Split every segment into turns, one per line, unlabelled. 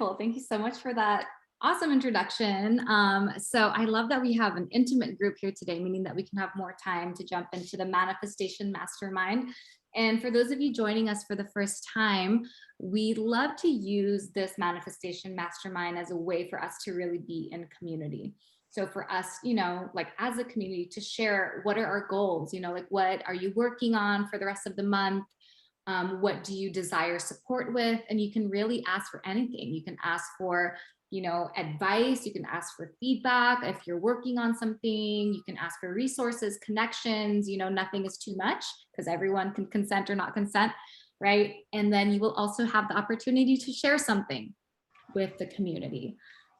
Wonderful. Thank you so much for that awesome introduction. So I love that we have an intimate group here today, meaning that we can have more time to jump into the Manifestation Mastermind. And for those of you joining us for the first time, we love to use this Manifestation Mastermind as a way for us to really be in community. So for us, like as a community, to share what are our goals, like what are you working on for the rest of the month? What do you desire support with? And you can really ask for anything. You can ask for, advice. You can ask for feedback. If you're working on something, you can ask for resources, connections, nothing is too much because everyone can consent or not consent, right? And then you will also have the opportunity to share something with the community.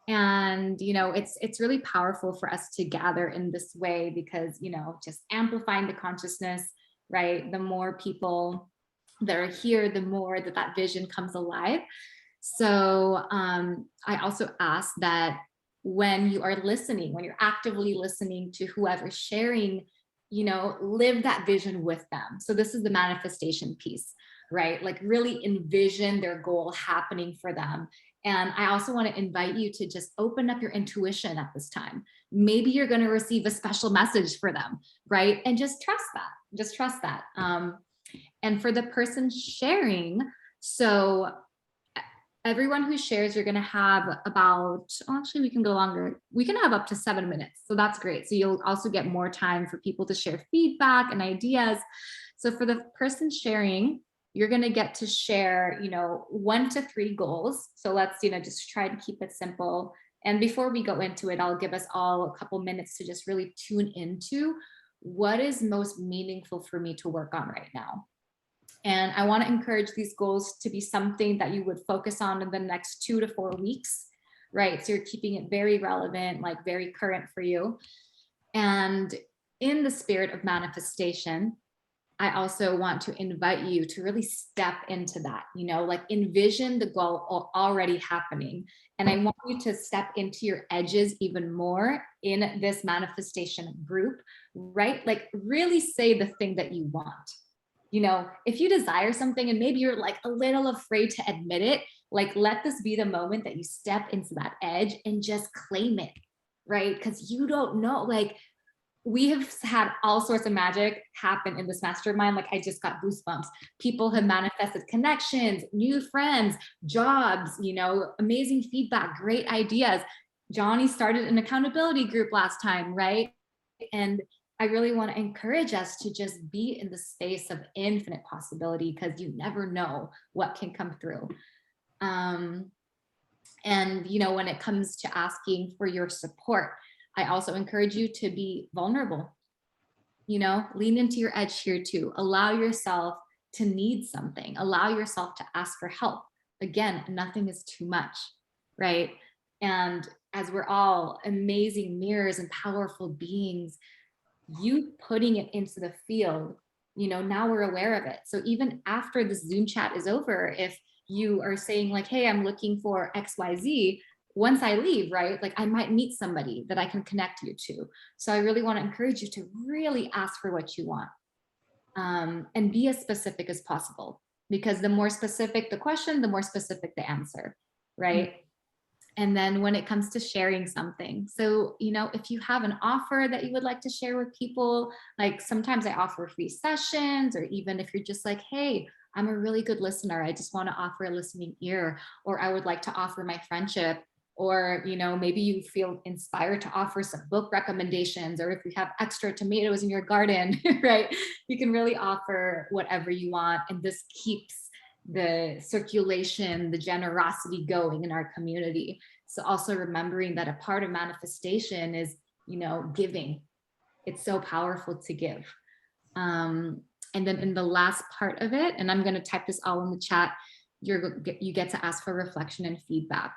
And, it's really powerful for us to gather in this way because, just amplifying the consciousness, right? The more people that are here, the more that vision comes alive. So I also ask that when you are listening, when you're actively listening to whoever's sharing, live that vision with them. So this is the manifestation piece, right? Like really envision their goal happening for them. And I also want to invite you to just open up your intuition at this time. Maybe you're going to receive a special message for them, right? And just trust that. Just trust that. And for the person sharing, so everyone who shares, you're going to have about, actually we can go longer. We can have up to 7 minutes. So that's great. So you'll also get more time for people to share feedback and ideas. So for the person sharing, you're going to get to share, 1 to 3 goals. So let's, just try to keep it simple. And before we go into it, I'll give us all a couple minutes to just really tune into what is most meaningful for me to work on right now. And I want to encourage these goals to be something that you would focus on in the next 2 to 4 weeks, right? So you're keeping it very relevant, like very current for you. And in the spirit of manifestation, I also want to invite you to really step into that, like envision the goal already happening. And I want you to step into your edges even more in this manifestation group, right? Like really say the thing that you want. If you desire something and maybe you're like a little afraid to admit it, like let this be the moment that you step into that edge and just claim it, right? Because you don't know, like we have had all sorts of magic happen in this mastermind. Like I just got goosebumps. People have manifested connections, new friends, jobs, amazing feedback, great ideas. Johnny started an accountability group last time, right? And I really want to encourage us to just be in the space of infinite possibility because you never know what can come through. And, when it comes to asking for your support, I also encourage you to be vulnerable, lean into your edge here too. Allow yourself to need something. Allow yourself to ask for help. Again, nothing is too much, right? And as we're all amazing mirrors and powerful beings, you putting it into the field, now we're aware of it. So even after this Zoom chat is over, if you are saying like, hey, I'm looking for XYZ, once I leave, right? Like I might meet somebody that I can connect you to. So I really want to encourage you to really ask for what you want and be as specific as possible, because the more specific the question, the more specific the answer, right? Mm-hmm. And then when it comes to sharing something, so, if you have an offer that you would like to share with people, like sometimes I offer free sessions, or even if you're just like, hey, I'm a really good listener, I just want to offer a listening ear, or I would like to offer my friendship, or, maybe you feel inspired to offer some book recommendations, or if you have extra tomatoes in your garden, right? You can really offer whatever you want. And this keeps the circulation, the generosity going in our community. So also remembering that a part of manifestation is, giving. It's so powerful to give. And then in the last part of it, and I'm going to type this all in the chat, you get to ask for reflection and feedback.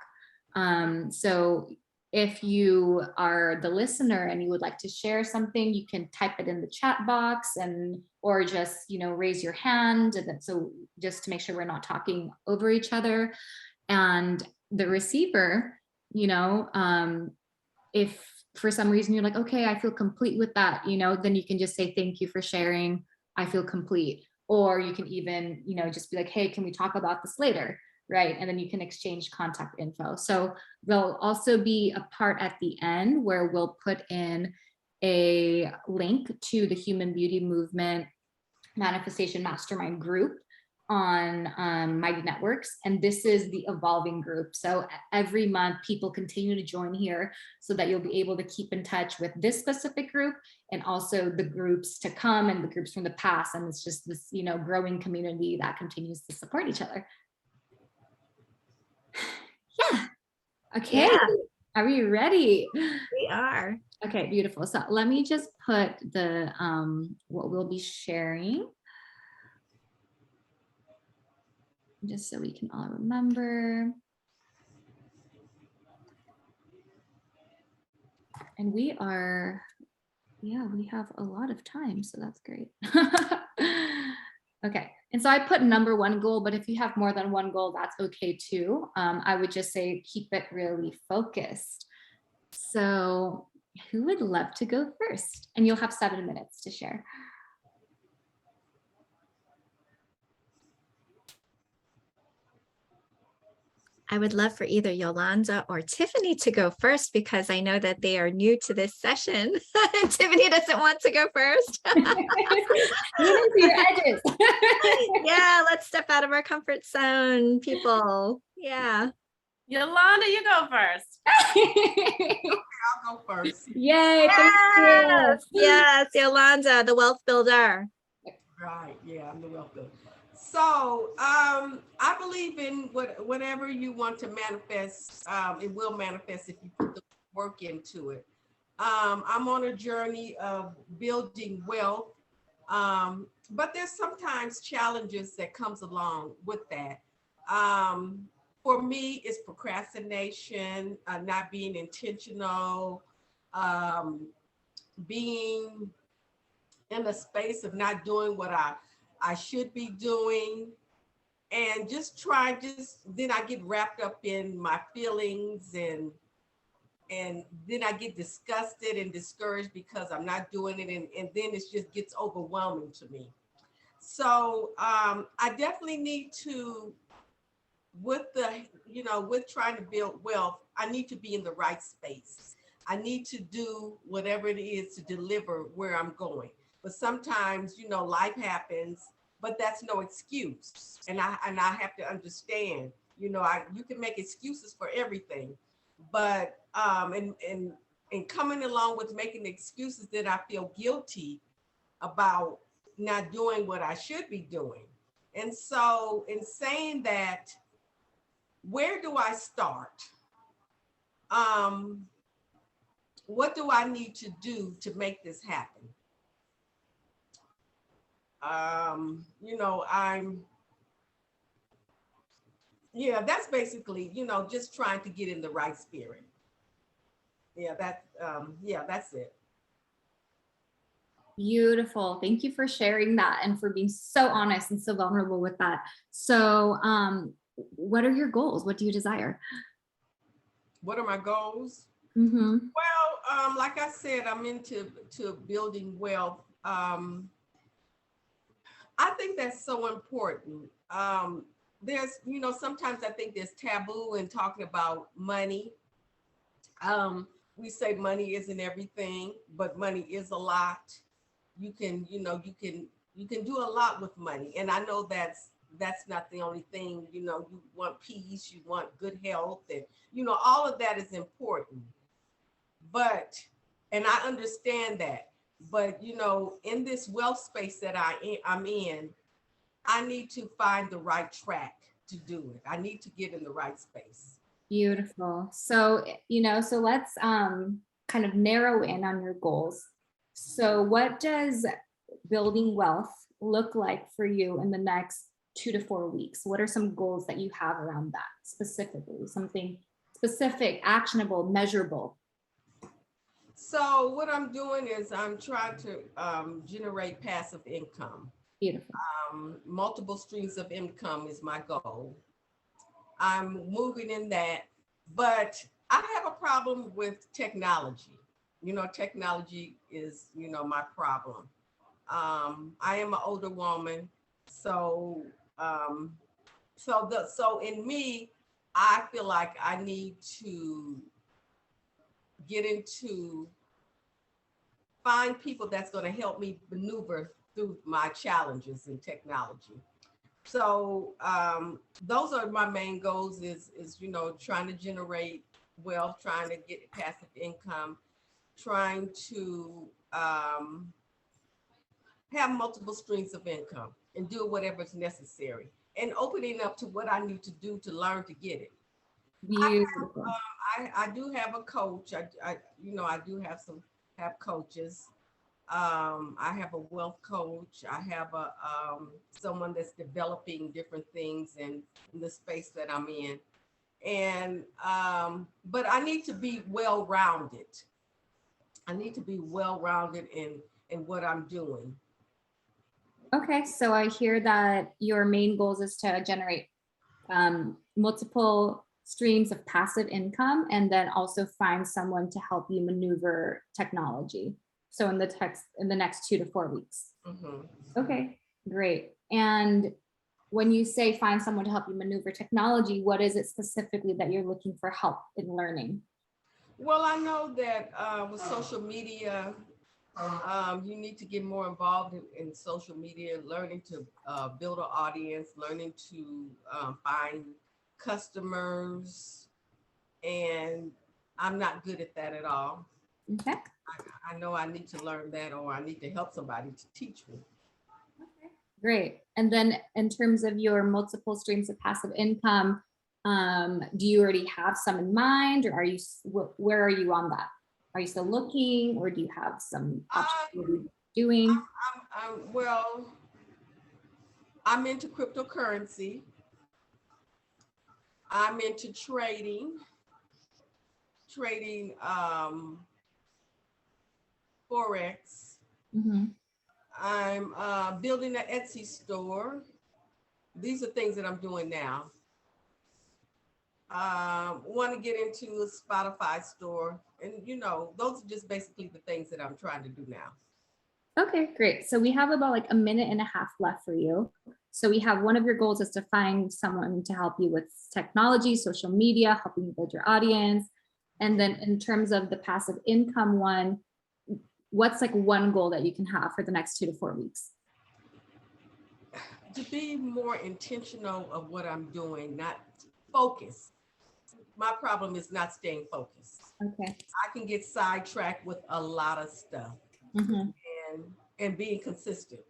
So if you are the listener and you would like to share something, you can type it in the chat box or just, raise your hand. And then, so just to make sure we're not talking over each other. And the receiver, if for some reason you're like, okay, I feel complete with that, then you can just say, thank you for sharing. I feel complete. Or you can even, just be like, hey, can we talk about this later? right? And then you can exchange contact info. So there'll also be a part at the end where we'll put in a link to the Human Beauty Movement Manifestation Mastermind group on Mighty Networks. And this is the evolving group. So every month people continue to join here so that you'll be able to keep in touch with this specific group and also the groups to come and the groups from the past. And it's just this, you know, growing community that continues to support each other. Yeah. Okay. Yeah. Are we ready?
We are.
Okay, beautiful. So let me just put the what we'll be sharing, just so we can all remember. And we are, yeah, we have a lot of time, so that's great. Okay, and so I put number 1 goal, but if you have more than 1 goal, that's okay too. I would just say keep it really focused. So who would love to go first? And you'll have 7 minutes to share.
I would love for either Yolanda or Tiffany to go first because I know that they are new to this session. Tiffany doesn't want to go first.
Your edges.
Yeah, let's step out of our comfort zone, people. Yeah.
Yolanda, you go first.
Okay, I'll go first.
Yay.
Yes, yes, Yolanda, the wealth builder.
Right, yeah, I'm the wealth builder. So I believe in whatever you want to manifest, it will manifest if you put the work into it. I'm on a journey of building wealth, but there's sometimes challenges that comes along with that. For me, it's procrastination, not being intentional, being in a space of not doing what I should be doing, and then I get wrapped up in my feelings, and then I get disgusted and discouraged because I'm not doing it, and then it just gets overwhelming to me. So I definitely need to, with trying to build wealth, I need to be in the right space. I need to do whatever it is to deliver where I'm going. But sometimes, life happens, but that's no excuse. And I have to understand, you can make excuses for everything, but and coming along with making excuses, that I feel guilty about not doing what I should be doing. And so in saying that, where do I start? What do I need to do to make this happen? That's basically, just trying to get in the right spirit. That's it.
Beautiful. Thank you for sharing that and for being so honest and so vulnerable with that. So, what are your goals? What do you desire?
What are my goals?
Mm-hmm.
Well, like I said, I'm into building wealth. I think that's so important. There's, sometimes I think there's taboo in talking about money. We say money isn't everything, but money is a lot. You can do a lot with money. And I know that's not the only thing. You want peace, you want good health, and, all of that is important. But, and I understand that, but, in this wealth space that I'm in, I need to find the right track to do it. I need to get in the right space.
Beautiful. So, so let's kind of narrow in on your goals. So what does building wealth look like for you in the next 2 to 4 weeks? What are some goals that you have around that specifically? Something specific, actionable, measurable?
So what I'm doing is I'm trying to generate passive income.
Beautiful.
Multiple streams of income is my goal. I'm moving in that, but I have a problem with technology. Technology is, my problem. I am an older woman, so So in me, I feel like I need to find people that's going to help me maneuver through my challenges in technology. So those are my main goals is trying to generate wealth, trying to get passive income, trying to have multiple streams of income and do whatever's necessary and opening up to what I need to do to learn to get it.
Beautiful.
I do have a coach. I do have coaches. I have a wealth coach. I have a someone that's developing different things in the space that I'm in. And but I need to be well-rounded. I need to be well-rounded in what I'm doing.
Okay, so I hear that your main goals is to generate multiple streams of passive income and then also find someone to help you maneuver technology. So in the next 2 to 4 weeks.
Mm-hmm.
Okay, great. And when you say find someone to help you maneuver technology, what is it specifically that you're looking for help in learning?
Well, I know that with social media, you need to get more involved in social media, learning to build an audience, learning to find customers. And I'm not good at that at all.
Okay.
I know I need to learn that, or I need to help somebody to teach me.
Okay, great. And then in terms of your multiple streams of passive income, do you already have some in mind, or where are you on that? Are you still looking, or do you have some options doing?
Well, I'm into cryptocurrency. I'm into trading Forex.
Mm-hmm.
I'm building an Etsy store. These are things that I'm doing now. Want to get into a Spotify store. And, those are just basically the things that I'm trying to do now.
Okay, great. So we have about like a minute and a half left for you. So we have one of your goals is to find someone to help you with technology, social media, helping you build your audience. And then in terms of the passive income one, what's like one goal that you can have for the next 2 to 4 weeks?
To be more intentional of what I'm doing, not focus. My problem is not staying focused.
Okay.
I can get sidetracked with a lot of stuff.
Mm-hmm.
And being consistent.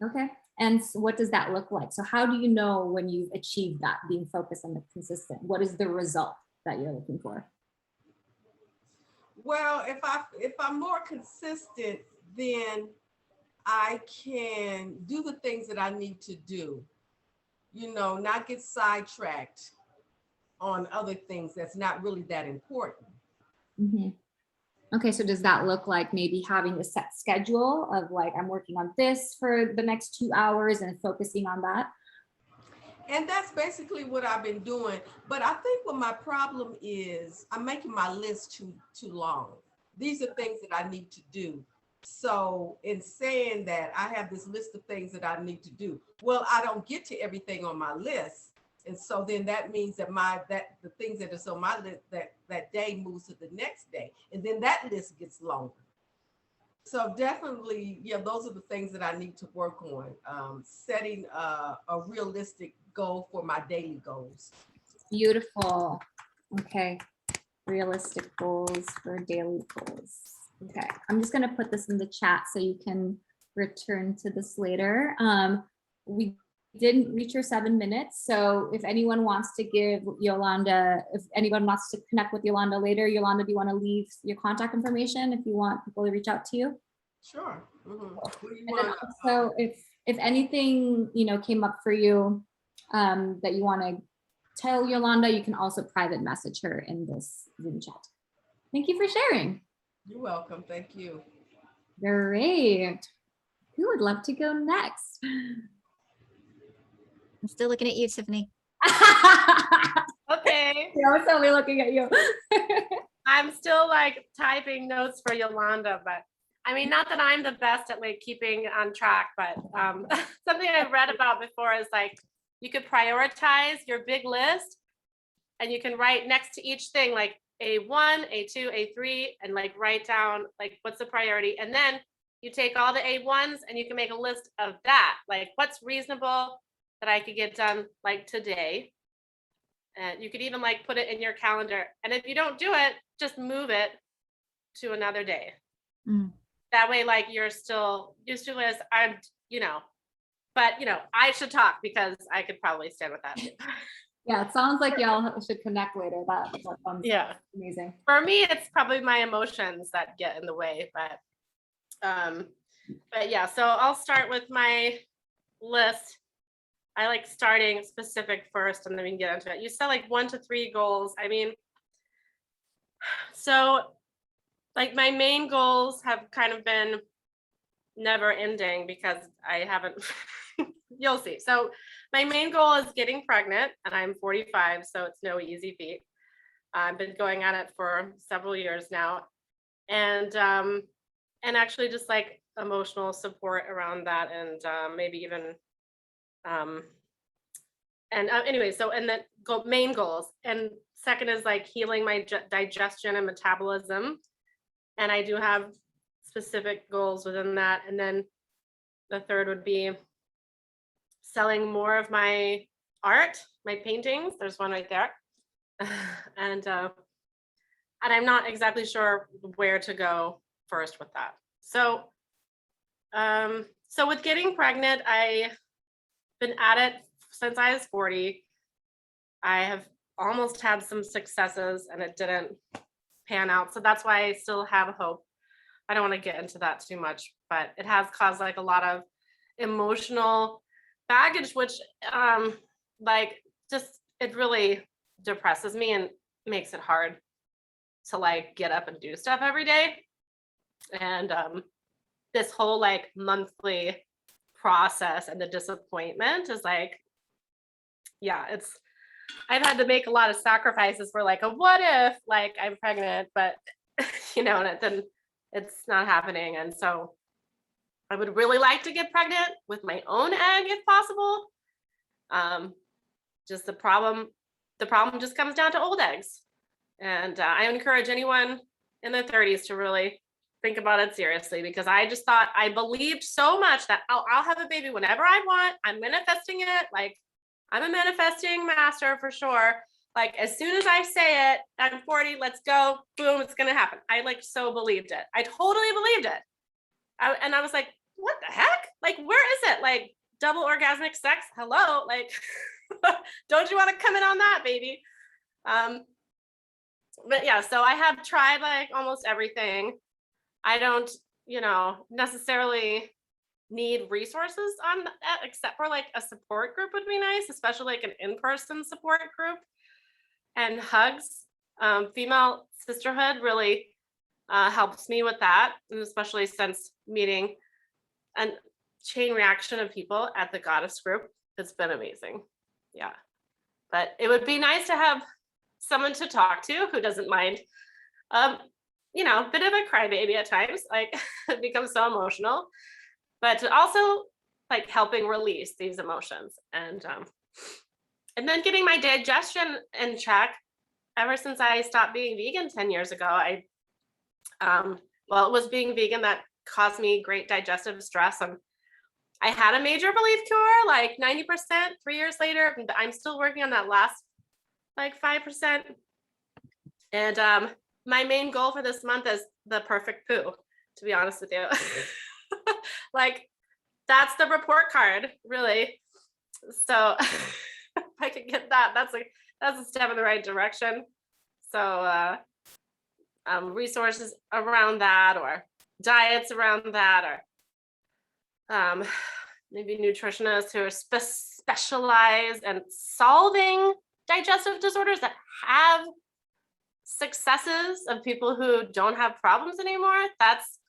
Okay. And so what does that look like? So how do you know when you've achieved that, being focused and consistent? What is the result that you're looking for?
Well, if I'm more consistent, then I can do the things that I need to do, not get sidetracked on other things that's not really that important.
Mm-hmm. Okay, so does that look like maybe having a set schedule of like, I'm working on this for the next 2 hours and focusing on that?
And that's basically what I've been doing. But I think what my problem is, I'm making my list too long. These are things that I need to do. So in saying that, I have this list of things that I need to do. Well, I don't get to everything on my list. And so then that means that the things that are on my list that day moves to the next day. And then that list gets longer. So definitely, yeah, those are the things that I need to work on. Setting a realistic goal for my daily goals.
Beautiful. Okay. Realistic goals for daily goals. Okay. I'm just going to put this in the chat so you can return to this later. We didn't reach your 7 minutes. So if anyone wants to give Yolanda, if anyone wants to connect with Yolanda later, Yolanda, do you want to leave your contact information if you want people to reach out to you?
Sure. Mm-hmm.
And then also if anything, came up for you that you want to tell Yolanda, you can also private message her in this Zoom chat. Thank you for sharing.
You're welcome. Thank you.
Great. Who would love to go next?
I'm still looking at you, Tiffany.
Okay.
I was totally looking at you.
I'm still like typing notes for Yolanda, but I mean, not that I'm the best at like keeping on track, but something I've read about before is like you could prioritize your big list, and you can write next to each thing like A1, A2, A3, and like write down like what's the priority. And then you take all the A1s and you can make a list of that, like what's reasonable that I could get done like today. And you could even like put it in your calendar. And if you don't do it, just move it to another day. That way, like you're still used to this. But I should talk because I could probably stand with that.
Yeah, it sounds like y'all should connect later. That sounds amazing.
For me, it's probably my emotions that get in the way, but yeah, so I'll start with my list. I like starting specific first and then we can get into it. You set like 1 to 3 goals. I mean, so like my main goals have kind of been never ending because I haven't, you'll see. So my main goal is getting pregnant, and I'm 45, so it's no easy feat. I've been going at it for several years now. And actually just like emotional support around that, and maybe even anyway, so and then main goals. And second is like healing my digestion and metabolism. And I do have specific goals within that. And then the third would be selling more of my art, my paintings. There's one right there. And I'm not exactly sure where to go first with that. So with getting pregnant, I've been at it since I was 40. I have almost had some successes and it didn't pan out. So that's why I still have hope. I don't want to get into that too much, but it has caused like a lot of emotional baggage, which it really depresses me and makes it hard to like get up and do stuff every day. And this whole like monthly process and the disappointment is like, I've had to make a lot of sacrifices for like a what if like I'm pregnant, but and it's not happening. And so I would really like to get pregnant with my own egg if possible. Just the problem just comes down to old eggs. And I encourage anyone in their 30s to really think about it seriously, because I just thought I believed so much that I'll have a baby whenever I want. I'm manifesting it. Like I'm a manifesting master for sure. Like as soon as I say it, I'm 40, let's go, boom, it's going to happen. I like so believed it. I totally believed it. And I was like, what the heck? Like, where is it? Like double orgasmic sex? Hello? Like, don't you want to come in on that, baby? But yeah, so I have tried like almost everything. I don't, necessarily need resources on that, except for like a support group would be nice, especially like an in-person support group, and hugs. Female sisterhood really helps me with that, and especially since meeting a chain reaction of people at the Goddess group. It's been amazing. Yeah. But it would be nice to have someone to talk to who doesn't mind, a bit of a crybaby at times, like it becomes so emotional, but also like helping release these emotions. And then getting my digestion in check. Ever since I stopped being vegan 10 years ago, it was being vegan that caused me great digestive stress. And I had a major relief cure, like 90%, 3 years later. I'm still working on that last like 5%. And my main goal for this month is the perfect poo, to be honest with you. Like that's the report card, really. So if I could get that, that's a step in the right direction. So resources around that, or diets around that, or maybe nutritionists who are specialized in solving digestive disorders that have successes of people who don't have problems anymore. That's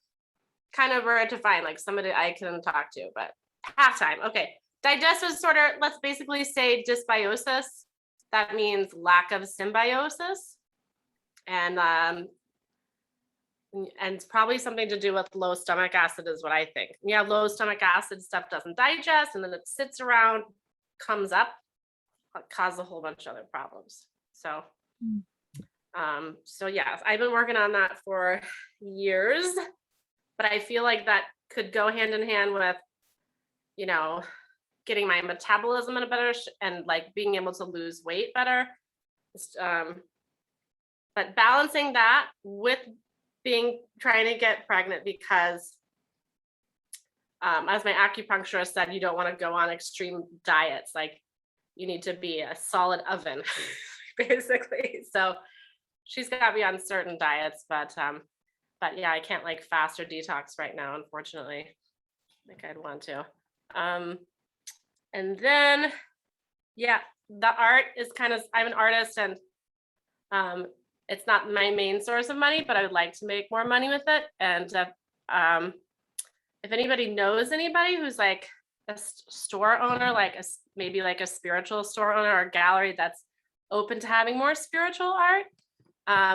kind of rare to find, like somebody I can talk to. But halftime, okay. Digestive disorder, let's basically say dysbiosis. That means lack of symbiosis. And it's probably something to do with low stomach acid is what I think. Yeah, low stomach acid stuff doesn't digest, and then it sits around comes up cause a whole bunch of other problems. So, so yeah, I've been working on that for years, but I feel like that could go hand in hand with, you know, getting my metabolism in a better and like being able to lose weight better. But balancing that with trying to get pregnant, because as my acupuncturist said, you don't want to go on extreme diets. Like, you need to be a solid oven, basically. So she's got me on certain diets, but yeah, I can't like fast or detox right now, unfortunately, like I'd want to. And then, yeah, the art is kind of, I'm an artist, and it's not my main source of money, but I would like to make more money with it. And if anybody knows anybody who's like a store owner, like maybe like a spiritual store owner or gallery that's open to having more spiritual art,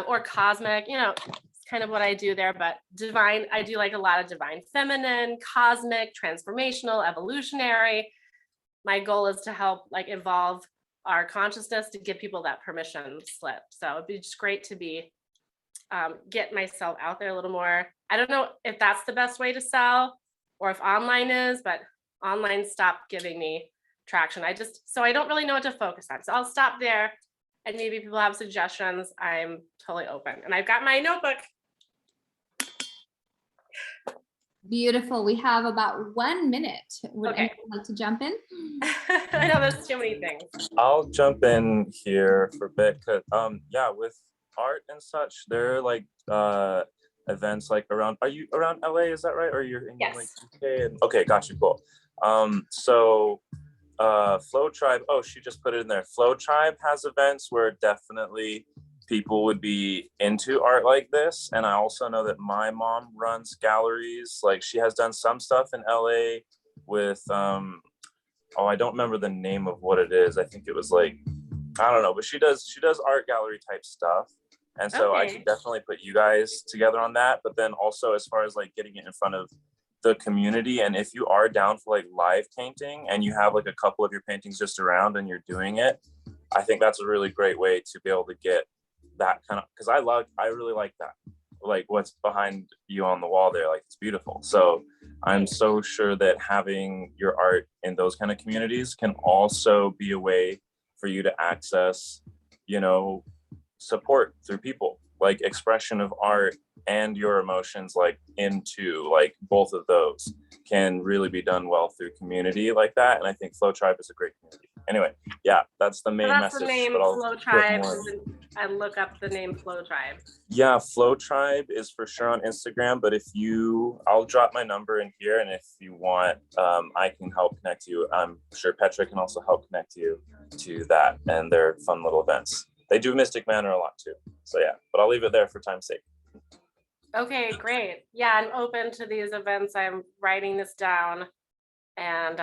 or cosmic, you know, it's kind of what I do there, but divine, I do like a lot of divine feminine, cosmic, transformational, evolutionary. My goal is to help like evolve our consciousness to give people that permission slip. So it'd be just great to be get myself out there a little more. I don't know if that's the best way to sell or if online is, but online stopped giving me traction. So I don't really know what to focus on. So I'll stop there, and maybe people have suggestions. I'm totally open. And I've got my notebook.
Beautiful. We have about 1 minute. Would
Okay.
anyone like to jump in?
I know there's too many things.
I'll jump in here for a bit, because yeah, with art and such, there are like events like around, are you around LA, is that right? Or you're in
Yes.
like UK? Okay, gotcha, cool. So Flow Tribe, oh, she just put it in there. Flow Tribe has events where definitely people would be into art like this. And I also know that my mom runs galleries. Like, she has done some stuff in LA with oh, I don't remember the name of what it is. I think it was like, I don't know, but she does art gallery type stuff. And so I could definitely put you guys together on that. But then also, as far as like getting it in front of the community, and if you are down for like live painting and you have like a couple of your paintings just around and you're doing it, I think that's a really great way to be able to get that kind of, because I really like that, like what's behind you on the wall there, like it's beautiful. So I'm so sure that having your art in those kind of communities can also be a way for you to access, you know, support through people, like expression of art and your emotions, like into like both of those can really be done well through community like that. And I think Flow Tribe is a great community. Anyway, yeah, that's the main
That's
message.
the name,
but I'll
Flow
put
Tribe.
more.
I look up the name Flow Tribe.
Yeah, Flow Tribe is for sure on Instagram, but I'll drop my number in here, and if you want, I can help connect you. I'm sure Petra can also help connect you to that, and they're fun little events. They do Mystic Manor a lot too. So yeah, but I'll leave it there for time's sake.
Okay, great. Yeah, I'm open to these events. I'm writing this down. And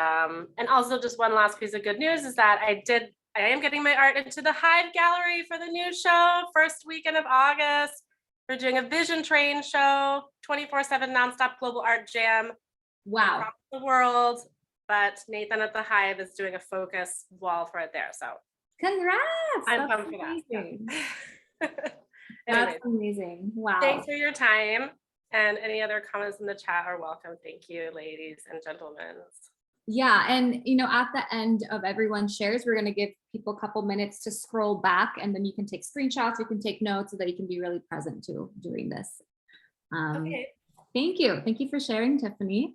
also just one last piece of good news is that I am getting my art into the Hive Gallery for the new show, first weekend of August. We're doing a vision train show, 24/7 nonstop global art jam.
Wow.
Across the world. But Nathan at the Hive is doing a focus wall for it there. So
Congrats.
I'm
That's
pumped for that.
amazing.
Yeah.
That's amazing. Wow.
Thanks for your time. And any other comments in the chat are welcome. Thank you, ladies and gentlemen.
Yeah, and you know, at the end of everyone's shares, we're going to give people a couple minutes to scroll back, and then you can take screenshots, you can take notes so that you can be really present to doing this.
Okay.
Thank you for sharing, Tiffany.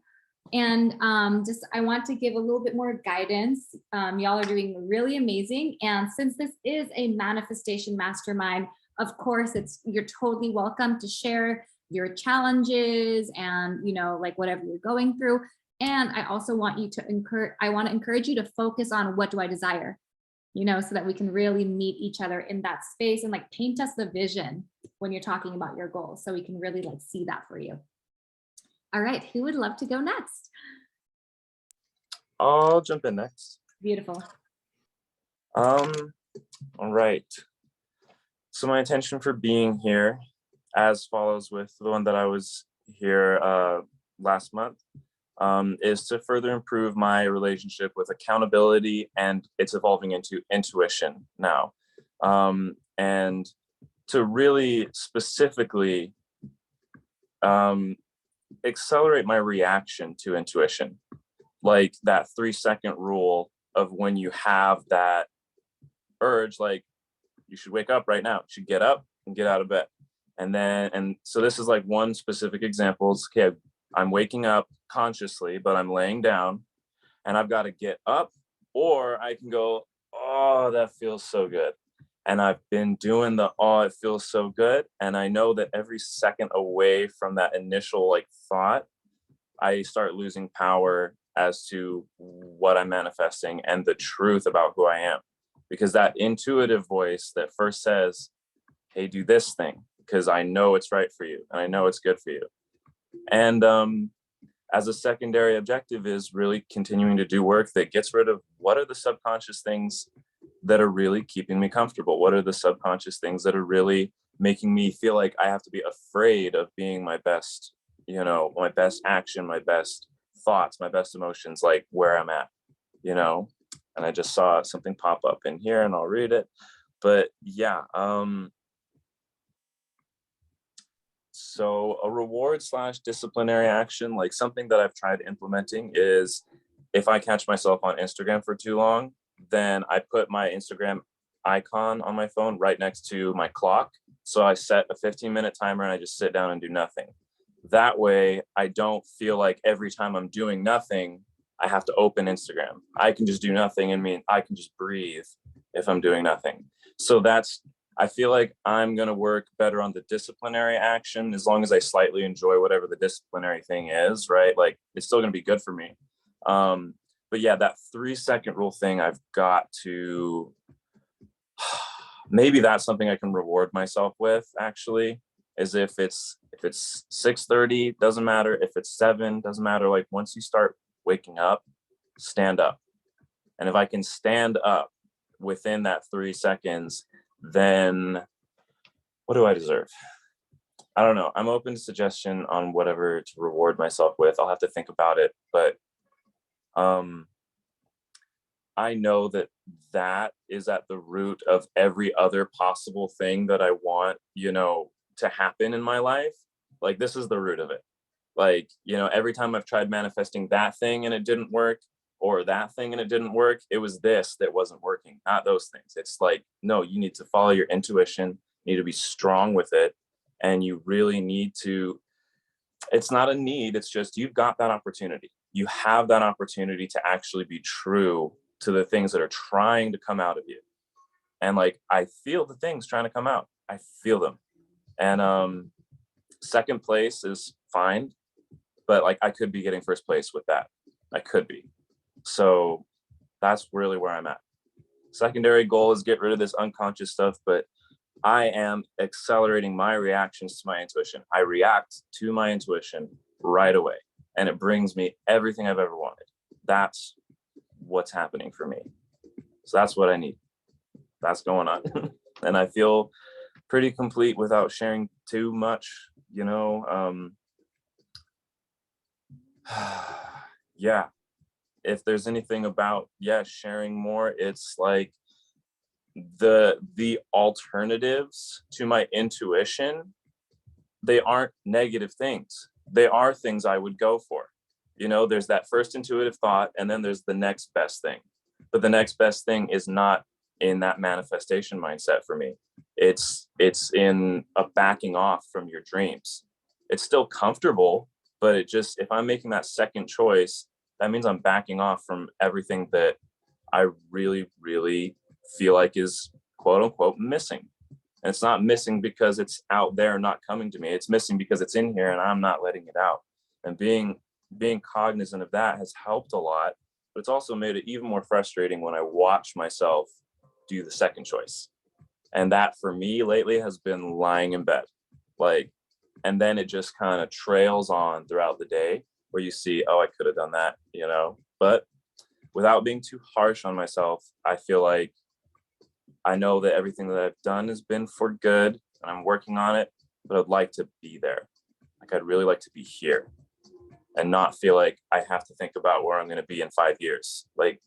And I want to give a little bit more guidance. Y'all are doing really amazing, and since this is a manifestation mastermind, of course, you're totally welcome to share your challenges and, you know, like whatever you're going through. And I also want to encourage you to focus on, what do I desire, you know, so that we can really meet each other in that space and like paint us the vision when you're talking about your goals, so we can really like see that for you. All right, who would love to go next?
I'll jump in next.
Beautiful.
All right. So my intention for being here as follows with the one that I was here last month. is to further improve my relationship with accountability, and it's evolving into intuition now. And to really specifically accelerate my reaction to intuition, like that 3-second rule of when you have that urge, like you should wake up right now, you should get up and get out of bed. And so this is like one specific example. It's, okay, I'm waking up consciously, but I'm laying down and I've got to get up, or I can go, oh, that feels so good. And I've been doing the, oh, it feels so good. And I know that every second away from that initial like thought, I start losing power as to what I'm manifesting and the truth about who I am. Because that intuitive voice that first says, hey, do this thing, because I know it's right for you and I know it's good for you. And as a secondary objective is really continuing to do work that gets rid of what are the subconscious things that are really keeping me comfortable? What are the subconscious things that are really making me feel like I have to be afraid of being my best, my best action, my best thoughts, my best emotions, like where I'm at, and I just saw something pop up in here and I'll read it. But yeah, so a reward / disciplinary action, like something that I've tried implementing is if I catch myself on Instagram for too long, then I put my Instagram icon on my phone right next to my clock. So I set a 15-minute timer and I just sit down and do nothing. That way I don't feel like every time I'm doing nothing, I have to open Instagram. I can just do nothing and I can just breathe if I'm doing nothing. So I feel like I'm going to work better on the disciplinary action as long as I slightly enjoy whatever the disciplinary thing is, right? Like it's still going to be good for me. But yeah, that 3-second rule thing, I've got to, maybe that's something I can reward myself with actually, is if it's 6:30, doesn't matter. If it's 7, doesn't matter. Like once you start waking up, stand up. And if I can stand up within that 3 seconds, then what do I deserve? I don't know. I'm open to suggestion on whatever to reward myself with. I'll have to think about it. But I know that is at the root of every other possible thing that I want, to happen in my life. Like this is the root of it. Like, every time I've tried manifesting that thing and it didn't work, or that thing and it didn't work, it was this that wasn't working, not those things. It's like, no, you need to follow your intuition, you need to be strong with it. And you really need to, it's not a need, it's just, you've got that opportunity. You have that opportunity to actually be true to the things that are trying to come out of you. And like, I feel the things trying to come out. I feel them. And second place is fine, but like I could be getting first place with that. I could be. So that's really where I'm at. Secondary goal is get rid of this unconscious stuff, but I am accelerating my reactions to my intuition. I react to my intuition right away, and it brings me everything I've ever wanted. That's what's happening for me. So that's what I need. That's going on. And I feel pretty complete without sharing too much, yeah. If there's anything about, sharing more, it's like the alternatives to my intuition, they aren't negative things. They are things I would go for. There's that first intuitive thought, and then there's the next best thing. But the next best thing is not in that manifestation mindset for me. It's in a backing off from your dreams. It's still comfortable, but if I'm making that second choice, that means I'm backing off from everything that I really, really feel like is quote unquote missing. And it's not missing because it's out there not coming to me. It's missing because it's in here and I'm not letting it out. And being cognizant of that has helped a lot, but it's also made it even more frustrating when I watch myself do the second choice. And that for me lately has been lying in bed. And then it just kind of trails on throughout the day where you see, oh, I could have done that, but without being too harsh on myself, I feel like I know that everything that I've done has been for good and I'm working on it, but I'd like to be there. Like I'd really like to be here. and not feel like I have to think about where I'm going to be in 5 years, like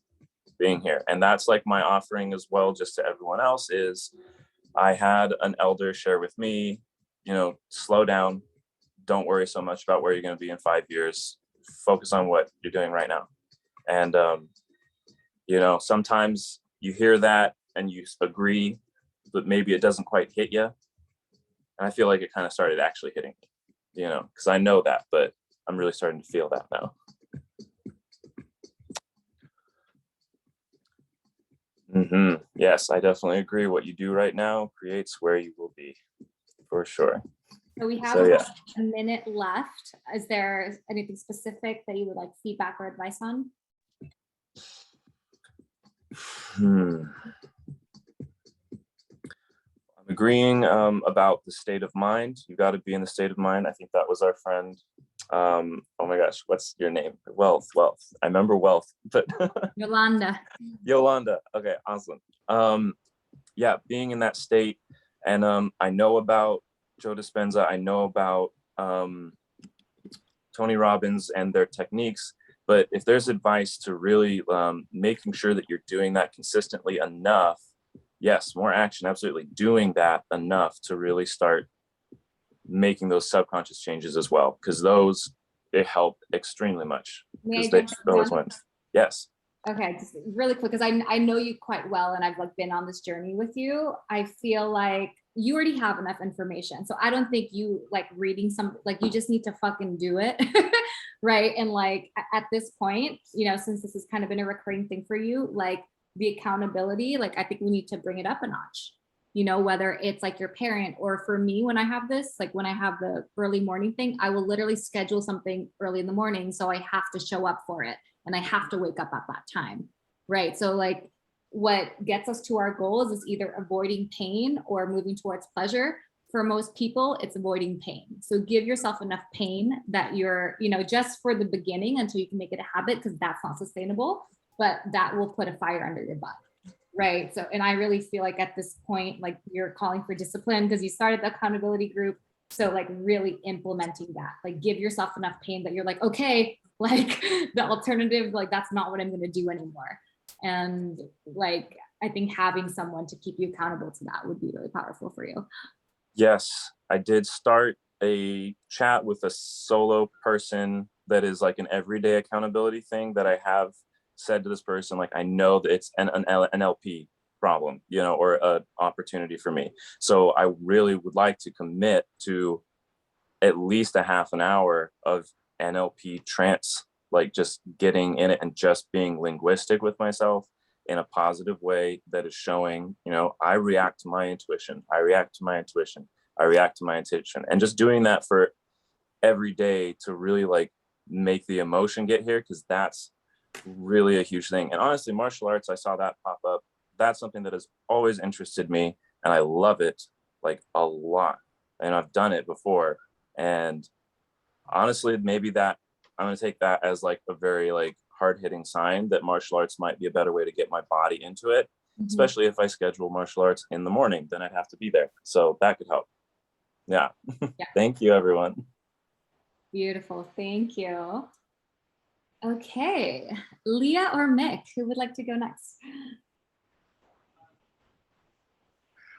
being here. And that's like my offering as well, just to everyone else, is I had an elder share with me, you know, slow down. Don't worry so much about where you're going to be in 5 years. Focus on what you're doing right now. And, you know, sometimes you hear that and you agree, but maybe it doesn't quite hit you. And I feel like it kind of started actually hitting me, you know, because I know that, but I'm really starting to feel that now. Yes, I definitely agree. What you do right now creates where you will be, for sure.
So we have a minute left. Is there anything specific that you would like feedback or advice on?
I'm agreeing about the state of mind. You got to be in the state of mind. I think that was our friend. Oh my gosh, what's your name? Wealth. I remember Wealth, but
Yolanda.
Okay, awesome. Yeah, being in that state. And I know about Joe Dispenza. I know about Tony Robbins and their techniques. But if there's advice to really making sure that you're doing that consistently enough, yes, more action, absolutely. Doing that enough to really start making those subconscious changes as well, because they help extremely much. Because they always went. Yes.
Okay, just really quick, because I know you quite well, and I've like been on this journey with you. I feel like you already have enough information, so I don't think you like reading some, like you just need to fucking do it. Right? And like at this point, you know, since this has kind of been a recurring thing for you, like the accountability, like I think we need to bring it up a notch, you know, whether it's like your parent, or for me, when I have this, like when I have the early morning thing, I will literally schedule something early in the morning. So I have to show up for it, and I have to wake up at that time. Right? So like what gets us to our goals is either avoiding pain or moving towards pleasure. For most people, it's avoiding pain. So give yourself enough pain that you're, you know, just for the beginning until you can make it a habit, because that's not sustainable, but that will put a fire under your butt. Right? So, and I really feel like at this point, like you're calling for discipline because you started the accountability group. So like really implementing that, like give yourself enough pain that you're like, okay, like the alternative, like that's not what I'm going to do anymore. And like, I think having someone to keep you accountable to that would be really powerful for you.
Yes, I did start a chat with a solo person that is like an everyday accountability thing that I have said to this person, like, I know that it's an NLP problem, you know, or an opportunity for me. So I really would like to commit to at least a half an hour of NLP trance, like just getting in it and just being linguistic with myself in a positive way that is showing, you know, I react to my intuition. I react to my intuition. And just doing that for every day to really like make the emotion get here, because that's really a huge thing. And honestly, martial arts, I saw that pop up. That's something that has always interested me, and I love it like a lot. And I've done it before. And honestly, maybe that I'm going to take that as like a very like hard-hitting sign that martial arts might be a better way to get my body into it, especially if I schedule martial arts in the morning, then I'd have to be there. So that could help. Yeah. Thank you, everyone.
Beautiful. Thank you. Okay. Leah or Mick, who would like to go next?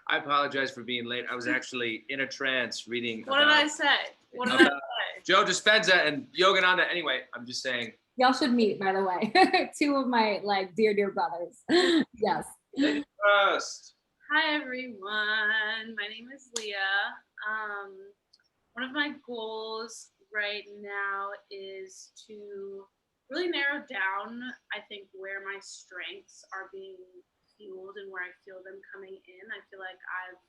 I apologize for being late. I was actually in a trance reading.
What did I say?
Joe Dispenza and Yogananda. Anyway, I'm just saying.
Y'all should meet, by the way. Two of my like dear brothers. Yes.
First.
Hi everyone. My name is Leah. One of my goals right now is to really narrow down, I think, where my strengths are being fueled and where I feel them coming in. I feel like I've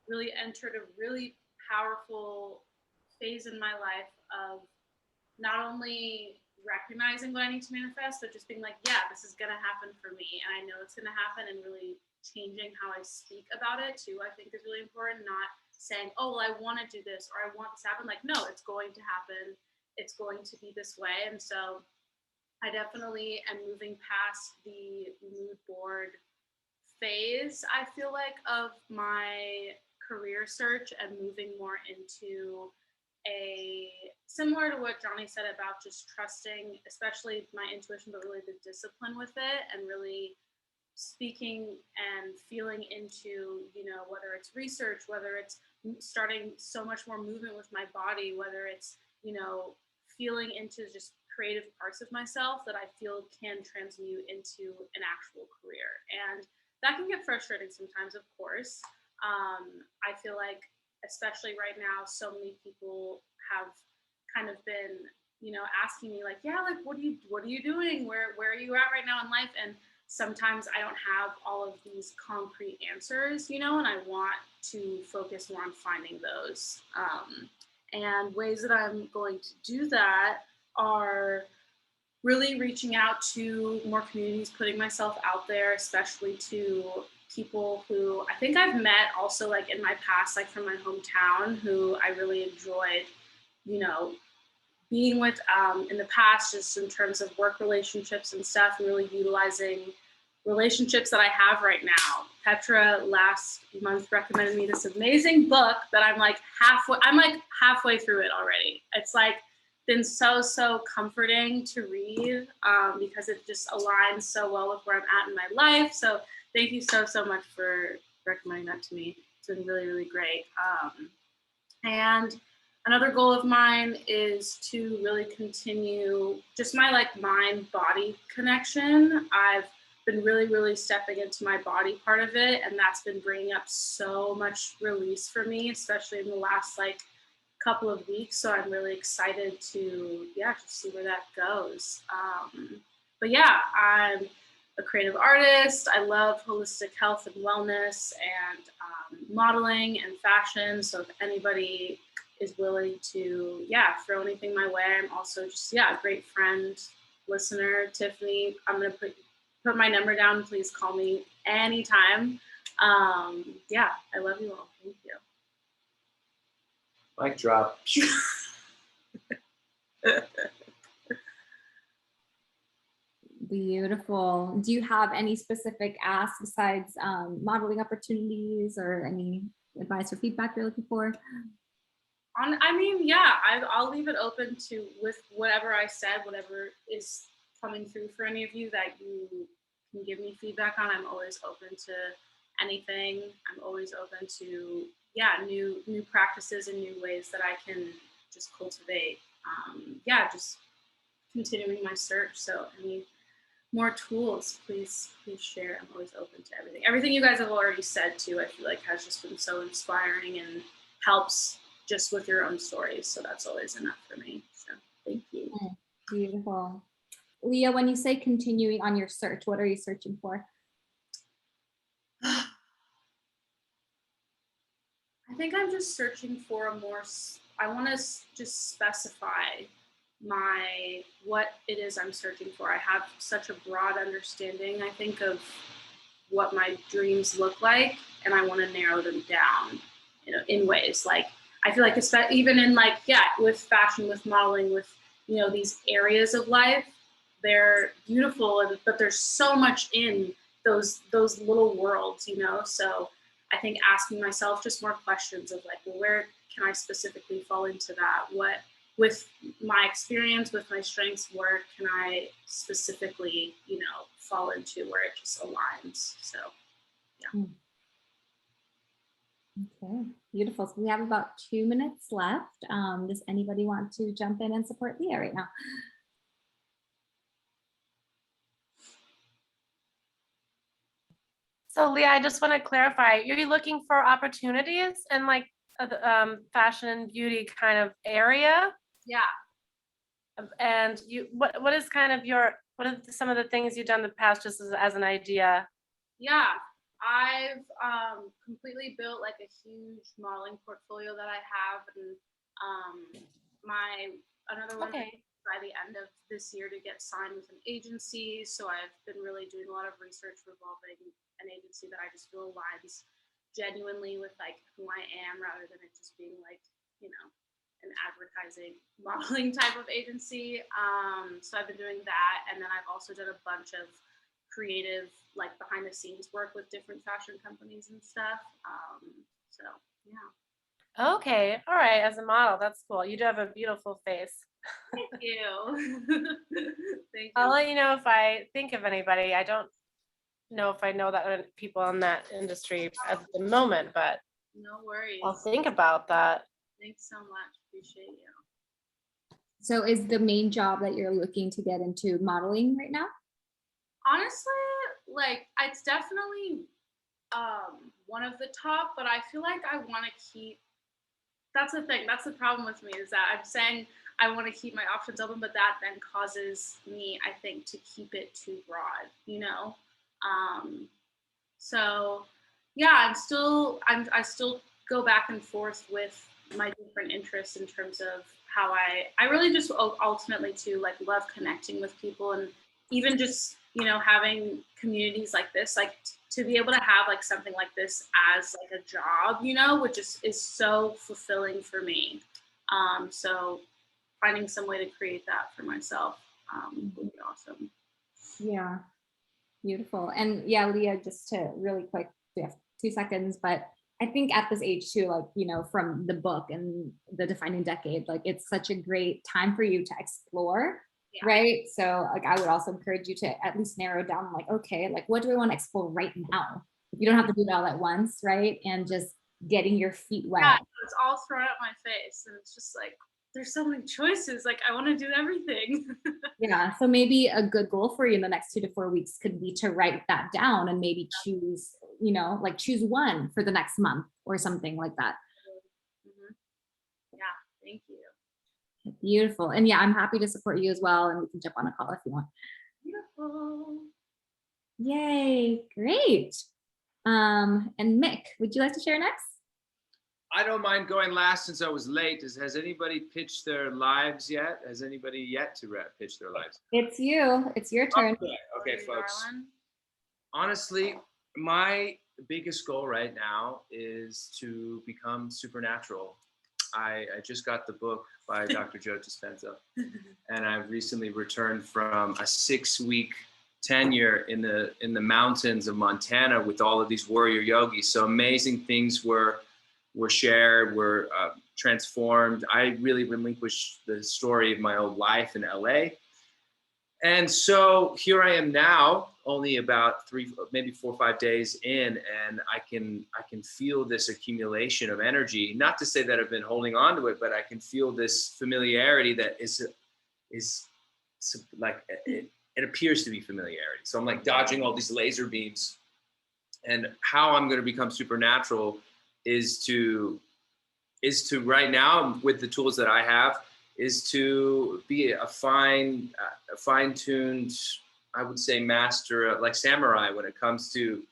really entered a really powerful phase in my life of not only recognizing what I need to manifest, but just being like, yeah, this is going to happen for me. And I know it's going to happen, and really changing how I speak about it too, I think is really important. Not saying, oh, well, I want to do this or I want this to happen. Like, no, it's going to happen. It's going to be this way. And so I definitely am moving past the mood board phase, I feel like, of my career search and moving more into
similar to what Johnny said about just trusting, especially my intuition, but really the discipline with it, and really speaking and feeling into, whether it's research, whether it's starting so much more movement with my body, whether it's, feeling into just creative parts of myself that I feel can transmute into an actual career. And that can get frustrating sometimes, of course. I feel like, especially right now, so many people have kind of been, asking me like, yeah, like, what are you doing? Where are you at right now in life? And sometimes I don't have all of these concrete answers, and I want to focus more on finding those. And ways that I'm going to do that are really reaching out to more communities, putting myself out there, especially to people who I think I've met also like in my past, like from my hometown, who I really enjoyed, being with in the past, just in terms of work relationships and stuff, and really utilizing relationships that I have right now. Petra last month recommended me this amazing book that I'm like halfway through it already. It's like been so comforting to read because it just aligns so well with where I'm at in my life. So thank you so much for recommending that to me. It's been really, really great. And another goal of mine is to really continue just my like mind-body connection. I've been really stepping into my body part of it, and that's been bringing up so much release for me, especially in the last like couple of weeks. So I'm really excited to just see where that goes. But yeah, I'm a creative artist. I love holistic health and wellness and modeling and fashion. So if anybody is willing to throw anything my way, I'm also just a great friend, listener. Tiffany, I'm gonna put my number down. Please call me anytime. I love you all. Thank you.
Mic drop.
Beautiful. Do you have any specific asks besides modeling opportunities or any advice or feedback you're looking for?
I'll leave it open to with whatever I said, whatever is coming through for any of you that you can give me feedback on. I'm always open to anything. I'm always open to new practices and new ways that I can just cultivate. Just continuing my search. So any more tools, please share. I'm always open to everything. Everything you guys have already said too, I feel like has just been so inspiring and helps just with your own stories. So that's always enough for me. So thank you.
Beautiful. Leah, when you say continuing on your search, what are you searching for?
I think I'm just searching for I want to just specify what it is I'm searching for. I have such a broad understanding, I think, of what my dreams look like, and I want to narrow them down, in ways like, I feel like even in like, with fashion, with modeling, with, these areas of life, they're beautiful, but there's so much in those little worlds, so I think asking myself just more questions of like, well, where can I specifically fall into that? What, with my experience, with my strengths, where can I specifically, fall into where it just aligns? So, yeah.
Okay, beautiful. So we have about 2 minutes left. Does anybody want to jump in and support Leah right now?
So Leah, I just want to clarify, are you looking for opportunities in like the fashion and beauty kind of area?
Yeah.
And what is kind of what are some of the things you've done in the past just as an idea?
Yeah, I've completely built like a huge modeling portfolio that I have, and another one by the end of this year to get signed with an agency. So I've been really doing a lot of research revolving an agency that I just feel aligns genuinely with like who I am, rather than it just being like, an advertising modeling type of agency. So I've been doing that, and then I've also done a bunch of creative, like behind the scenes work with different fashion companies and stuff. So yeah.
Okay, all right. As a model, that's cool. You do have a beautiful face.
Thank you. Thank
I'll
you.
let you know if I think of anybody. I don't know if I know that people in that industry at the moment, but
No worries.
I'll think about that.
Thanks so much. Appreciate you.
So is the main job that you're looking to get into modeling right now?
Honestly, like it's definitely one of the top, but I feel like I want to keep, that's the thing, that's the problem with me, is that I'm saying I want to keep my options open, but that then causes me, I think, to keep it too broad, you know? So yeah, I still go back and forth with my different interests in terms of how I really just ultimately to like love connecting with people, and even just, you know, having communities like this, like to be able to have like something like this as like a job, you know, which is so fulfilling for me. So finding some way to create that for myself would be awesome.
Yeah, beautiful. And yeah, Leah, just to really quick, we have 2 seconds, but I think at this age too, like, you know, from the book and the defining decade, like it's such a great time for you to explore.
Yeah.
Right. So like, I would also encourage you to at least narrow down, like, okay, like what do I want to explore right now? You don't have to do it all at once. Right. And just getting your feet wet.
Yeah, it's all thrown at my face, and it's just like there's so many choices. Like I want to do everything.
Yeah. So maybe a good goal for you in the next 2 to 4 weeks could be to write that down and maybe choose, you know, like choose one for the next month or something like that.
Mhm. Yeah, thank you.
Beautiful. And yeah, I'm happy to support you as well. And we can jump on a call if you want.
Beautiful.
Yay. Great. And Mick, would you like to share next?
I don't mind going last since I was late. Has anybody pitched their lives yet? Has anybody yet to pitch their lives?
It's you. It's your turn.
Okay, folks. Honestly, my biggest goal right now is to become supernatural. I just got the book by Dr. Joe Dispenza, and I've recently returned from a 6-week tenure in the mountains of Montana with all of these warrior yogis. So amazing things were shared, were transformed. I really relinquished the story of my old life in LA. And so here I am now, only about 3, maybe 4 or 5 days in, and I can feel this accumulation of energy. Not to say that I've been holding on to it, but I can feel this familiarity that is like it appears to be familiarity. So I'm like dodging all these laser beams, and how I'm going to become supernatural is to right now, with the tools that I have, is to be a fine-tuned, I would say, master, like samurai, when it comes to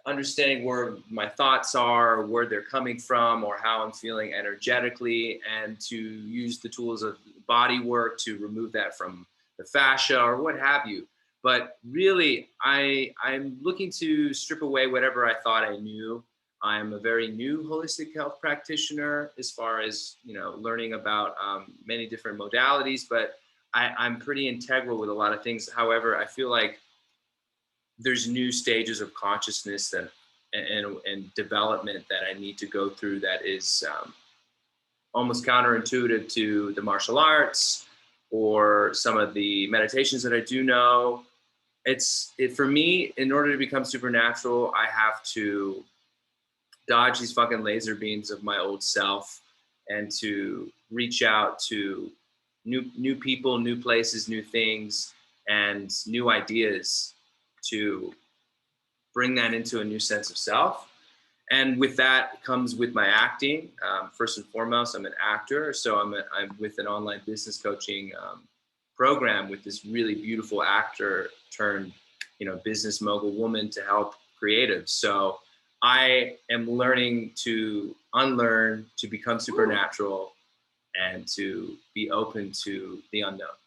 understanding where my thoughts are, where they're coming from, or how I'm feeling energetically, and to use the tools of body work to remove that from the fascia or what have you. But really, I'm looking to strip away whatever I thought I knew. I'm a very new holistic health practitioner as far as, you know, learning about many different modalities, but I'm pretty integral with a lot of things. However, I feel like there's new stages of consciousness and development that I need to go through that is almost counterintuitive to the martial arts or some of the meditations that I do know. For me, in order to become supernatural, I have to dodge these fucking laser beams of my old self and to reach out to new people, new places, new things, and new ideas to bring that into a new sense of self. And with that comes with my acting. First and foremost, I'm an actor. So I'm with an online business coaching program with this really beautiful actor turned, you know, business mogul woman to help creatives. So I am learning to unlearn, to become supernatural, and to be open to the unknown.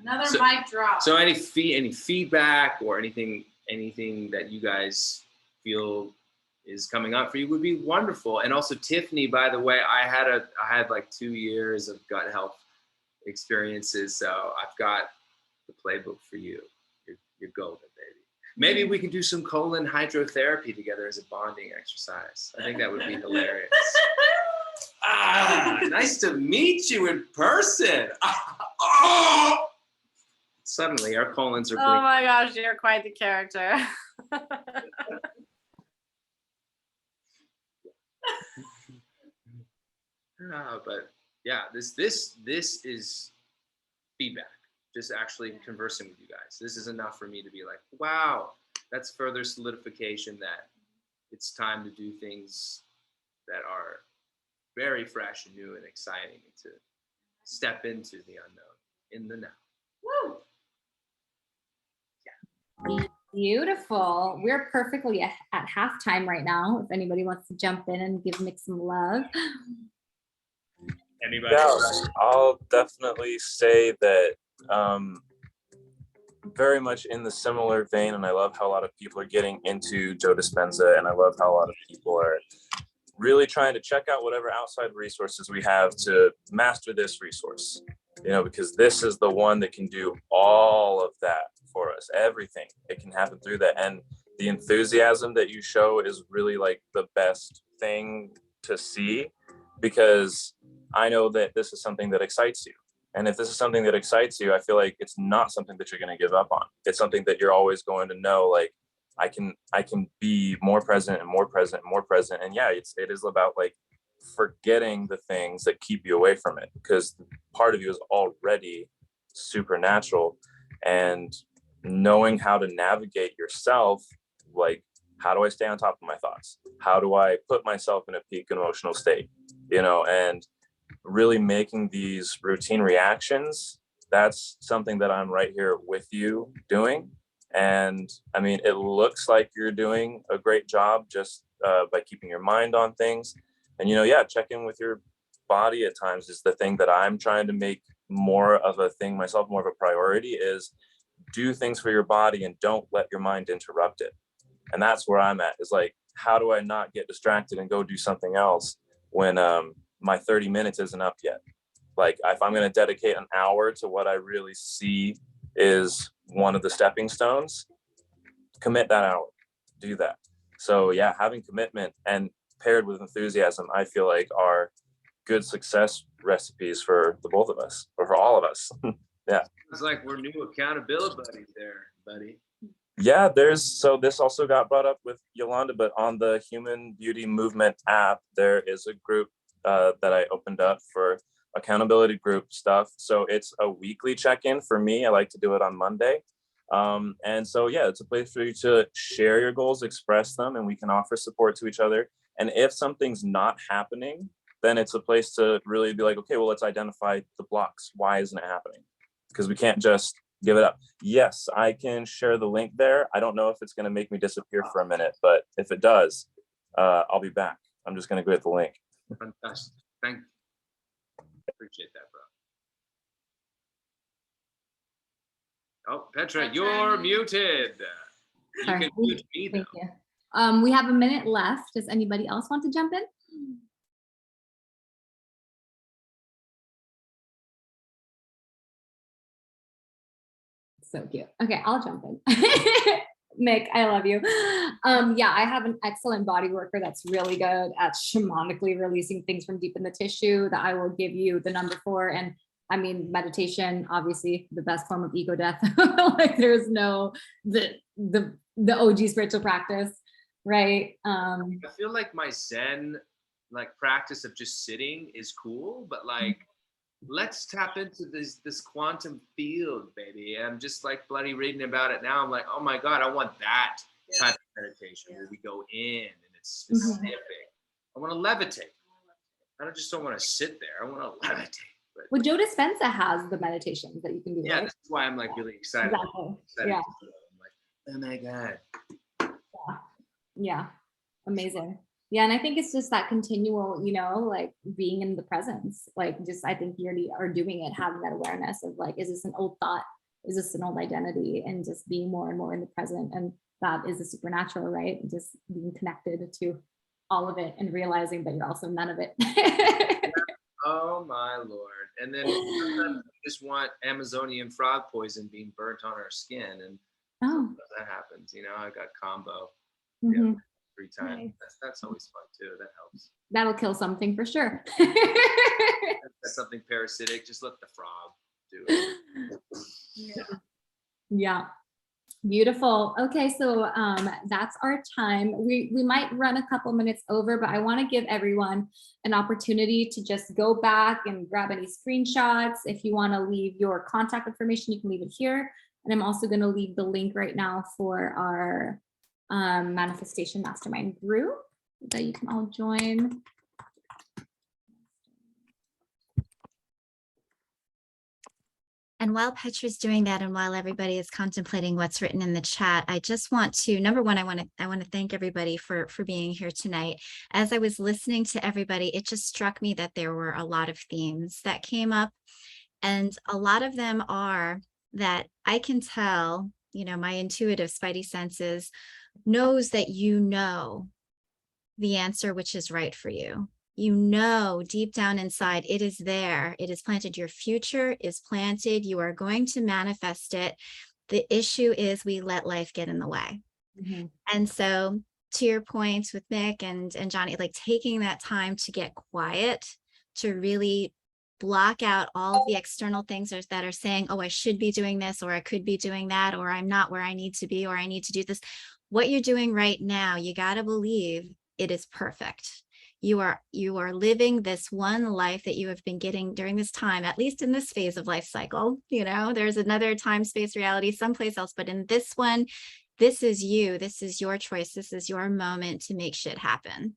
Another mic drop.
So any feedback or anything that you guys feel is coming up for you would be wonderful. And also Tiffany, by the way, I had like 2 years of gut health experiences, so I've got the playbook for you. You're golden, baby. Maybe we can do some colon hydrotherapy together as a bonding exercise. I think that would be hilarious. Nice to meet you in person. Suddenly our colons are bleeding.
Oh my gosh, you're quite the character.
But yeah, this is feedback. Just actually conversing with you guys. This is enough for me to be like, wow, that's further solidification that it's time to do things that are very fresh and new and exciting, and to step into the unknown in the now.
Woo!
Beautiful. We're perfectly at halftime right now. If anybody wants to jump in and give Nick some love.
Anybody?
Yeah, I'll definitely say that very much in the similar vein, and I love how a lot of people are getting into Joe Dispenza, and I love how a lot of people are really trying to check out whatever outside resources we have to master this resource, because this is the one that can do all of that for us, everything. It can happen through that. And the enthusiasm that you show is really like the best thing to see, because I know that this is something that excites you. And if this is something that excites you, I feel like it's not something that you're going to give up on. It's something that you're always going to know, like, I can be more present and more present and more present. And yeah, it is about like forgetting the things that keep you away from it, because part of you is already supernatural, and knowing how to navigate yourself, like, how do I stay on top of my thoughts? How do I put myself in a peak emotional state? And really making these routine reactions, that's something that I'm right here with you doing. And I mean, it looks like you're doing a great job just by keeping your mind on things. And, check in with your body at times is the thing that I'm trying to make more of a thing myself, more of a priority, is do things for your body and don't let your mind interrupt it. And that's where I'm at, is like, how do I not get distracted and go do something else when my 30 minutes isn't up yet? Like, if I'm going to dedicate an hour to what I really see is one of the stepping stones, commit that hour, do that. So yeah, having commitment and paired with enthusiasm, I feel like are good success recipes for the both of us, or for all of us. Yeah.
It's like we're new accountability buddies there, buddy.
Yeah, so this also got brought up with Yolanda, but on the Human Beauty Movement app, there is a group that I opened up for accountability group stuff. So it's a weekly check-in for me. I like to do it on Monday. And so, yeah, it's a place for you to share your goals, express them, and we can offer support to each other. And if something's not happening, then it's a place to really be like, okay, well, let's identify the blocks. Why isn't it happening? Because we can't just give it up. Yes, I can share the link there. I don't know if it's going to make me disappear for a minute, but if it does, I'll be back. I'm just going to go hit the link.
Fantastic. Thank you. Appreciate that, bro. Oh, Petra, you're muted. You
Sorry.
can mute me, though.
Thank you. We have a minute left. Does anybody else want to jump in? So cute. Okay, I'll jump in. Nick, I love you. Yeah, I have an excellent body worker that's really good at shamanically releasing things from deep in the tissue that I will give you the number for. And I mean, meditation, obviously the best form of ego death. Like, there's no, the OG spiritual practice, right?
I feel like my Zen practice of just sitting is cool, but let's tap into this quantum field, baby. I'm just bloody reading about it now. I'm like, oh my God, I want that type of meditation where we go in and it's specific. I want to levitate. I don't want to sit there. I want to levitate. But,
well, Joe Dispenza has the meditations that you can do.
Yeah,
right?
that's why I'm really excited.
Exactly. Yeah.
I'm like, oh my God.
Yeah. Amazing. Yeah. And I think it's just that continual, being in the presence, I think you already are doing it, having that awareness of is this an old thought? Is this an old identity? And just being more and more in the present. And that is the supernatural, right? Just being connected to all of it and realizing that you're also none of it.
Oh my Lord. And then sometimes we just want Amazonian frog poison being burnt on our skin. And
Oh,
That happens, you know, I got combo.
mhm.
3 times.
Nice.
That's always fun too. That helps.
That'll kill something for sure.
That's something parasitic. Just let the frog do it.
Yeah. Beautiful. Okay, so that's our time. We might run a couple minutes over, but I want to give everyone an opportunity to just go back and grab any screenshots. If you want to leave your contact information, you can leave it here. And I'm also going to leave the link right now for our Manifestation Mastermind group that you can all join.
And while Petra's doing that, and while everybody is contemplating what's written in the chat, I just want to, number one, I want to thank everybody for being here tonight. As I was listening to everybody, it just struck me that there were a lot of themes that came up, and a lot of them are that I can tell, you know, my intuitive spidey senses knows that you know the answer which is right for you. You know, deep down inside, it is there. It is planted. Your future is planted. You are going to manifest it. The issue is we let life get in the way. Mm-hmm. And so to your point with Nick and Johnny, like taking that time to get quiet, to really block out all of the external things that are saying, oh, I should be doing this, or I could be doing that, or I'm not where I need to be, or I need to do this. What you're doing right now, you got to believe it is perfect. You are living this one life that you have been getting during this time, at least in this phase of life cycle. You know, there's another time, space, reality someplace else, but in this one, this is you, this is your choice, this is your moment to make shit happen.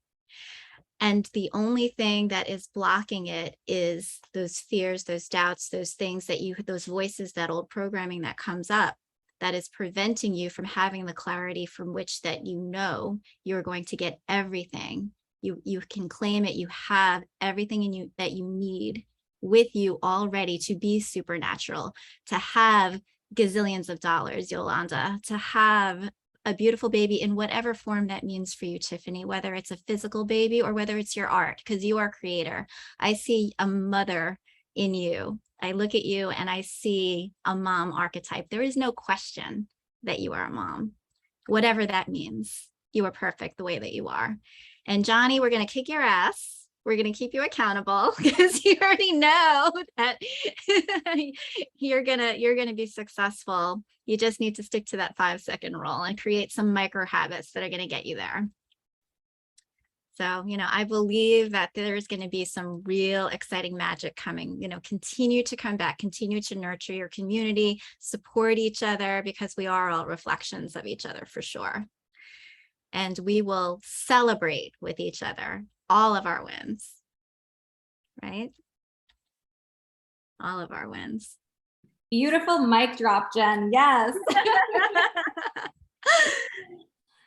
And the only thing that is blocking it is those fears, those doubts, those things that those voices, that old programming that comes up, that is preventing you from having the clarity from which that you know you're going to get everything. You can claim it. You have everything in you that you need with you already to be supernatural, to have gazillions of dollars, Yolanda, to have a beautiful baby in whatever form that means for you, Tiffany, whether it's a physical baby or whether it's your art, because you are creator. I see a mother in you. I look at you and I see a mom archetype. There is no question that you are a mom, whatever that means. You are perfect the way that you are. And Johnny, we're going to kick your ass. We're going to keep you accountable because you already know that you're going to be successful. You just need to stick to that 5-second rule and create some micro habits that are going to get you there. So, you know, I believe that there's going to be some real exciting magic coming. You know, continue to come back, continue to nurture your community, support each other, because we are all reflections of each other for sure. And we will celebrate with each other all of our wins, right? All of our wins.
Beautiful mic drop, Jen. Yes.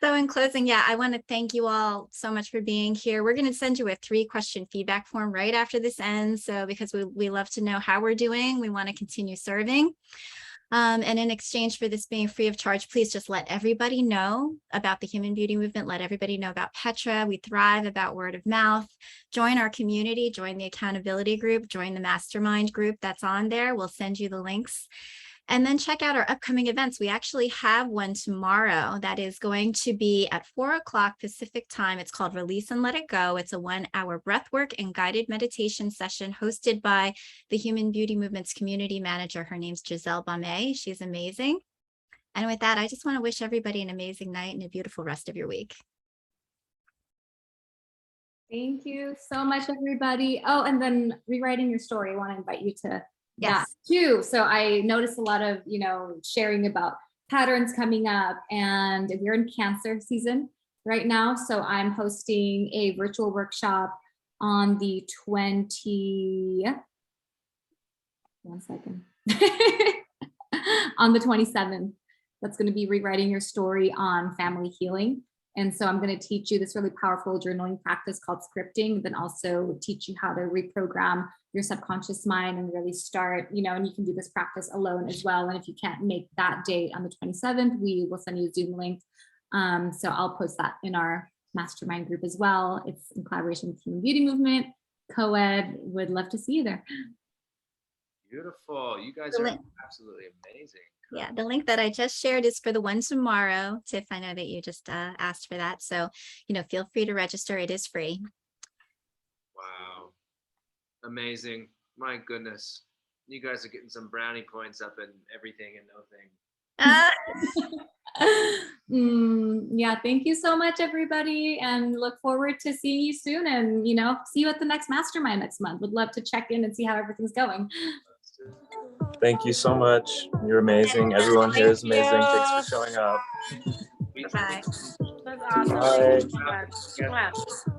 So in closing, yeah, I want to thank you all so much for being here. We're going to send you a 3-question feedback form right after this ends. So because we love to know how we're doing, we want to continue serving. And in exchange for this being free of charge, please just let everybody know about the Human Beauty Movement. Let everybody know about Petra. We thrive about word of mouth. Join our community, join the accountability group, join the mastermind group that's on there. We'll send you the links. And then check out our upcoming events. We actually have one tomorrow that is going to be at 4:00 Pacific time. It's called Release and Let It Go. It's a 1-hour breathwork and guided meditation session hosted by the Human Beauty Movement's community manager. Her name's Giselle Bame. She's amazing. And with that, I just want to wish everybody an amazing night and a beautiful rest of your week.
Thank you so much, everybody. Oh, and then rewriting your story. I want to invite you to that too. So I noticed a lot of, you know, sharing about patterns coming up, and we're in Cancer season right now. So I'm hosting a virtual workshop on the 27th. On the 27th. That's going to be rewriting your story on family healing. And so I'm going to teach you this really powerful journaling practice called scripting, then also teach you how to reprogram your subconscious mind and really start, you know, and you can do this practice alone as well. And if you can't make that date on the 27th, we will send you a Zoom link. So I'll post that in our mastermind group as well. It's in collaboration with Human Beauty Movement, co-ed. Would love to see you there.
Beautiful. You guys are absolutely amazing.
Yeah, the link that I just shared is for the one tomorrow. Tiff, I know that you just asked for that. So, feel free to register. It is free.
Wow. Amazing. My goodness. You guys are getting some brownie points up in everything and nothing.
Yeah, thank you so much, everybody, and look forward to seeing you soon. And see you at the next mastermind next month. Would love to check in and see how everything's going.
Thank you so much. You're amazing. Everyone here is amazing. Thanks for showing up.
Bye.
That's awesome.
Bye.
Thank you so much. Mwah.